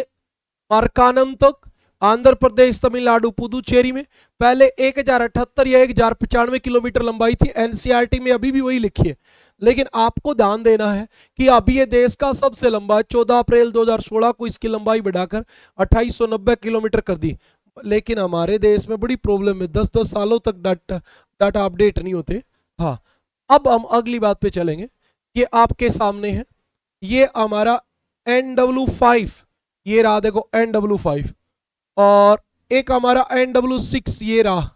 मरकानम तक, आंध्र प्रदेश, तमिलनाडु, पुदुचेरी में पहले 1078 या 1095 किलोमीटर लंबाई थी। एनसीईआरटी में अभी भी वही लिखी है, लेकिन आपको ध्यान देना है कि अभी ये देश का सबसे लंबा है। 14 अप्रैल 2016 को इसकी लंबाई बढ़ाकर 2890 किलोमीटर कर दी। लेकिन हमारे देश में बड़ी प्रॉब्लम है, 10-10 सालों तक डाटा अपडेट नहीं होते। हाँ, अब हम अगली बात पे चलेंगे। ये आपके सामने है, ये हमारा NW5, ये रहा देखो NW5, और एक हमारा NW6, ये रहा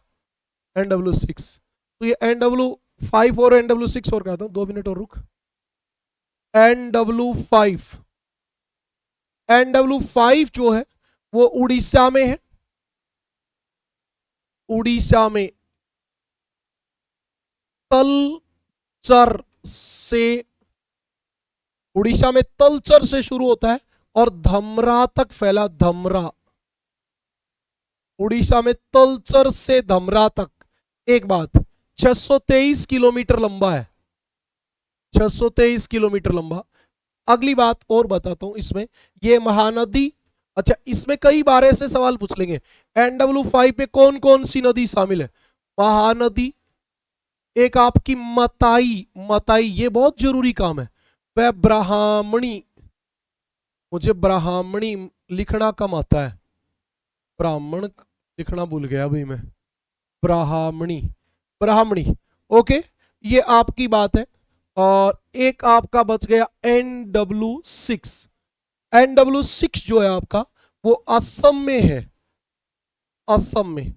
NW6। तो ये NW5 और NW6 और कहता हूं, 2 मिनट और रुक। NW5 जो है वो उड़ीसा में है, उड़ीसा में तलचर से, उड़ीसा में तलचर से शुरू होता है और धमरा तक फैला। धमरा, उड़ीसा में तलचर से धमरा तक। एक बात, 623 किलोमीटर लंबा है, 623 किलोमीटर लंबा। अगली बात और बताता हूं इसमें, ये महानदी, अच्छा इसमें कई बार ऐसे सवाल पूछ लेंगे, NW5 में कौन कौन सी नदी शामिल है? महानदी, एक आपकी मताई, मताई ये बहुत जरूरी काम है, वह ब्राह्मणी, मुझे ब्राह्मणी लिखना कम आता है, ब्राह्मण लिखना भूल गया भाई मैं, ब्राह्मणी, ब्राह्मणी। ओके, ये आपकी बात है। और एक आपका बच गया NW6, NW6 जो है आपका वो असम में है, असम में।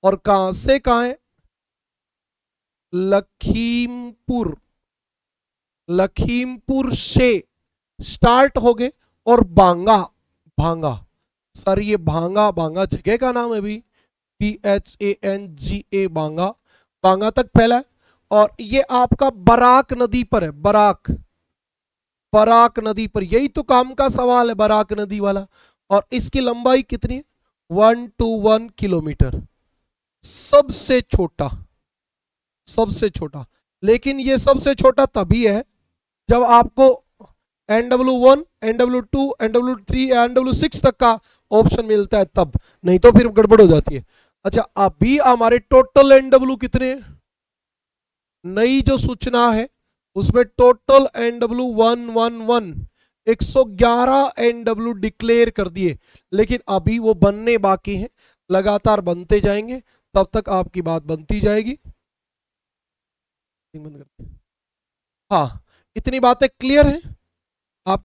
और कहां से कहां है? लखीमपुर, लखीमपुर से स्टार्ट हो गए और बांगा, भांगा, सर ये भांगा, भांगा जगह का नाम है भी, PHANGA, बांगा, बांगा तक फैला है। और ये आपका बराक नदी पर है, बराक, बराक नदी पर, यही तो काम का सवाल है बराक नदी वाला। और इसकी लंबाई कितनी है? 121 किलोमीटर, सबसे छोटा, सबसे छोटा। लेकिन ये सबसे छोटा तभी है जब आपको NW1, NW2, NW3, NW6 तक का ऑप्शन मिलता है तब, नहीं तो फिर गड़बड़ हो जाती है। अच्छा, अभी हमारे टोटल NW कितने हैं? नई जो सूचना है उसमें टोटल NW 111 111 NW डिक्लेयर कर दिए, लेकिन अभी वो बनने बाकी हैं, लगातार बनते जाएंगे, तब तक आपकी बात बनती जाएगी। हाँ, इतनी बातें क्लियर हैं? आप